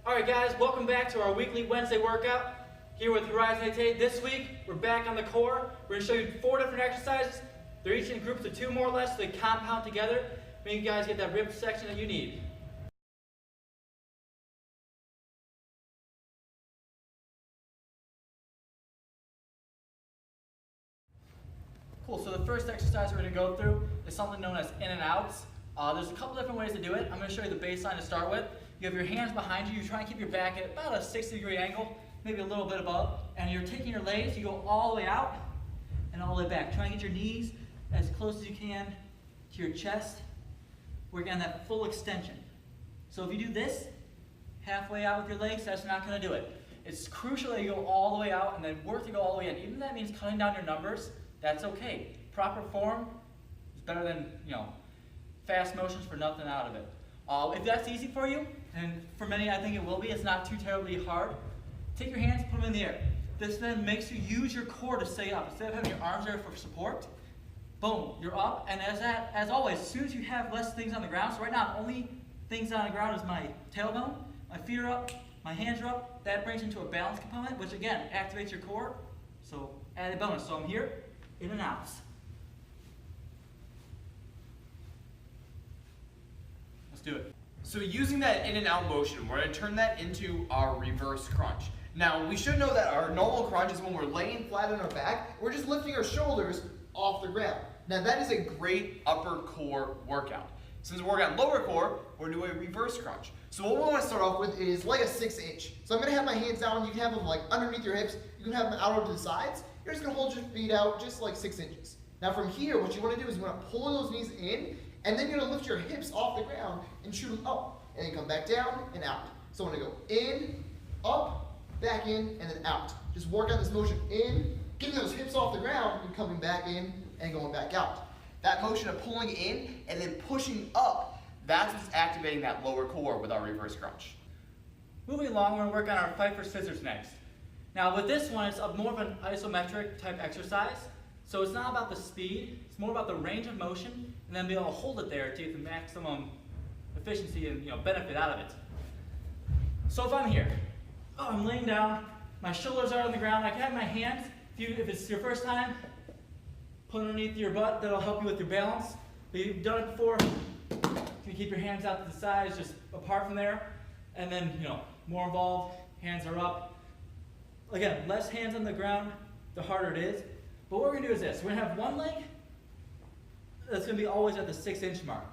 Alright guys, welcome back to our weekly Wednesday workout here with Horizon 88. This week, we're back on the core. We're going to show you 4 different exercises. They're each in groups of 2 more or less, so they compound together, make you guys get that rib section that you need. Cool, so the first exercise we're going to go through is something known as in and outs. There's a couple different ways to do it. I'm going to show you the baseline to start with. You have your hands behind you. You try and keep your back at about a 60-degree angle, maybe a little bit above. And you're taking your legs, you go all the way out and all the way back. Try and get your knees as close as you can to your chest. Working on that full extension. So if you do this, halfway out with your legs, that's not going to do it. It's crucial that you go all the way out and then work to go all the way in. Even if that means cutting down your numbers, that's okay. Proper form is better than, fast motions for nothing out of it. If that's easy for you, and for many I think it will be, it's not too terribly hard, take your hands, put them in the air. This then makes you use your core to stay up. Instead of having your arms there for support, boom, you're up. And as always, as soon as you have less things on the ground, so right now only things on the ground is my tailbone, my feet are up, my hands are up. That brings into a balance component, which again activates your core. So added bonus. So I'm here, in and out. Let's do it. So using that in and out motion, we're going to turn that into our reverse crunch. Now, we should know that our normal crunch is when we're laying flat on our back, we're just lifting our shoulders off the ground. Now, that is a great upper core workout. Since we're working on lower core, we're doing a reverse crunch. So what we want to start off with is like a 6-inch. So I'm going to have my hands down. You can have them like underneath your hips. You can have them out over to the sides. You're just going to hold your feet out just like 6 inches. Now from here, what you want to do is you want to pull those knees in, and then you're going to lift your hips off the ground and shoot them up. And then come back down and out. So I want to go in, up, back in, and then out. Just work on this motion in, getting those hips off the ground, and coming back in and going back out. That motion of pulling in and then pushing up, that's what's activating that lower core with our reverse crunch. Moving along, we're going to work on our fight for scissors next. Now with this one, it's more of an isometric type exercise. So it's not about the speed, it's more about the range of motion, and then be able to hold it there to get the maximum efficiency and benefit out of it. So if I'm here, I'm laying down, my shoulders are on the ground, I can have my hands, if it's your first time, put underneath your butt, that'll help you with your balance. But you've done it before, you can keep your hands out to the sides, just apart from there, and then more involved, hands are up. Again, less hands on the ground, the harder it is. But what we're going to do is this. We're going to have one leg that's going to be always at the 6-inch mark.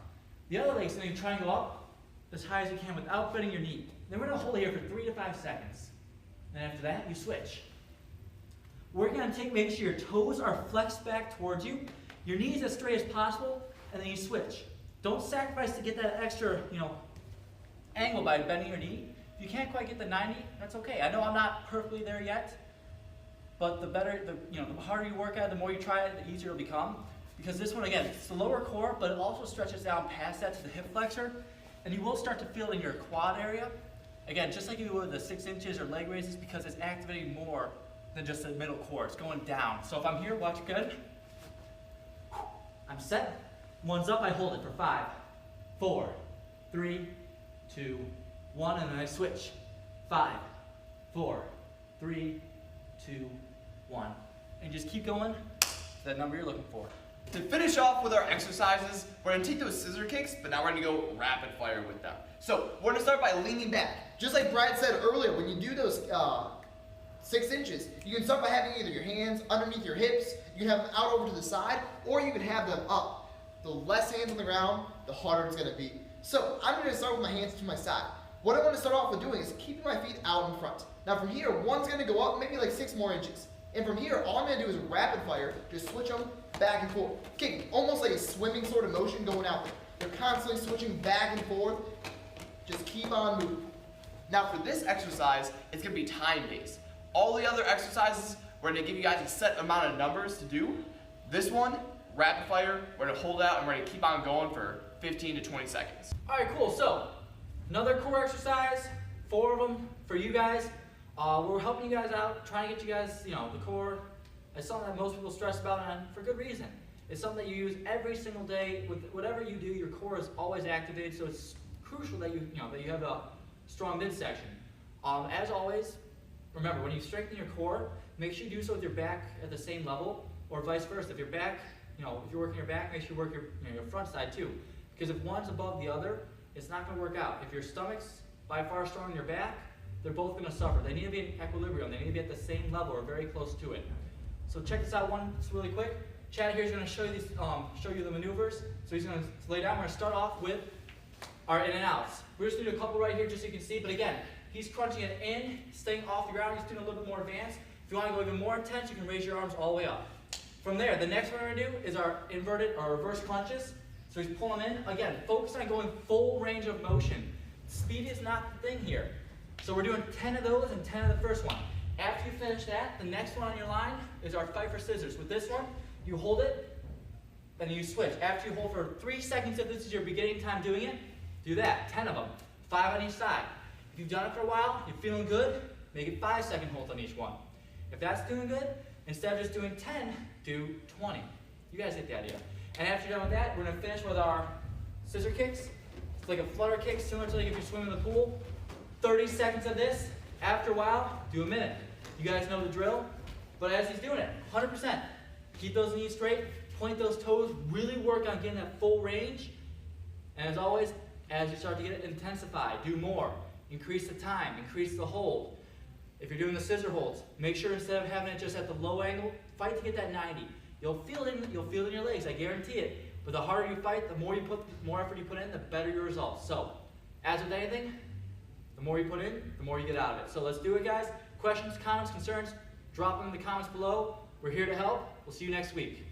The other leg's going to try and go up as high as you can without bending your knee. Then we're going to hold it here for 3 to 5 seconds. And after that, you switch. We're going to make sure your toes are flexed back towards you, your knees as straight as possible, and then you switch. Don't sacrifice to get that extra, angle by bending your knee. If you can't quite get the 90, that's okay. I know I'm not perfectly there yet. But the harder you work at it, the more you try it, the easier it'll become. Because this one, again, it's the lower core, but it also stretches down past that to the hip flexor. And you will start to feel it in your quad area. Again, just like you would with the 6 inches or leg raises, because it's activating more than just the middle core. It's going down. So if I'm here, watch good. I'm set. One's up, I hold it for 5, 4, 3, 2, 1, and then I switch. 5, 4, 3, 2, 1. And just keep going to that number you're looking for. To finish off with our exercises, we're going to take those scissor kicks, but now we're going to go rapid fire with them. So we're going to start by leaning back. Just like Brad said earlier, when you do those 6 inches, you can start by having either your hands underneath your hips, you can have them out over to the side, or you can have them up. The less hands on the ground, the harder it's going to be. So I'm going to start with my hands to my side. What I want to start off with doing is keeping my feet out in front. Now from here, one's going to go up maybe like 6 more inches. And from here, all I'm going to do is rapid fire, just switch them back and forth. Kicking, almost like a swimming sort of motion going out there. You're constantly switching back and forth. Just keep on moving. Now for this exercise, it's going to be time-based. All the other exercises, we're going to give you guys a set amount of numbers to do. This one, rapid fire, we're going to hold out and we're going to keep on going for 15 to 20 seconds. All right, cool. So another core exercise, 4 of them for you guys. We're helping you guys out, trying to get you guys, the core. It's something that most people stress about, and for good reason. It's something that you use every single day. With whatever you do, your core is always activated, so it's crucial that you have a strong midsection. As always, remember, when you strengthen your core, make sure you do so with your back at the same level, or vice versa. If your back, if you're working your back, make sure you work your front side too. Because if one's above the other, it's not going to work out. If your stomach's by far stronger than your back, they're both going to suffer. They need to be in equilibrium. They need to be at the same level or very close to it. So check this out once really quick. Chad here is going to show you the maneuvers. So he's going to lay down. We're going to start off with our in and outs. We're just going to do a couple right here just so you can see. But again, he's crunching it in, staying off the ground. He's doing a little bit more advanced. If you want to go even more intense, you can raise your arms all the way up. From there, the next one we're going to do is our inverted or reverse crunches. So he's pulling in. Again, focus on going full range of motion. Speed is not the thing here. So we're doing 10 of those and 10 of the first one. After you finish that, the next one on your line is our fight for scissors. With this one, you hold it, and then you switch. After you hold for 3 seconds, if this is your beginning time doing it, do that, 10 of them, 5 on each side. If you've done it for a while, you're feeling good, make it 5-second holds on each one. If that's doing good, instead of just doing 10, do 20. You guys get the idea. And after you're done with that, we're going to finish with our scissor kicks. It's like a flutter kick, similar to like if you're swimming in the pool. 30 seconds of this. After a while, do a minute. You guys know the drill. But as he's doing it, 100%. Keep those knees straight, point those toes, really work on getting that full range. And as always, as you start to get it, intensify, do more. Increase the time, increase the hold. If you're doing the scissor holds, make sure instead of having it just at the low angle, fight to get that 90. You'll feel it in your legs, I guarantee it. But the harder you fight, the more effort you put in, the better your results. So, as with anything, the more you put in, the more you get out of it. So let's do it, guys. Questions, comments, concerns, drop them in the comments below. We're here to help. We'll see you next week.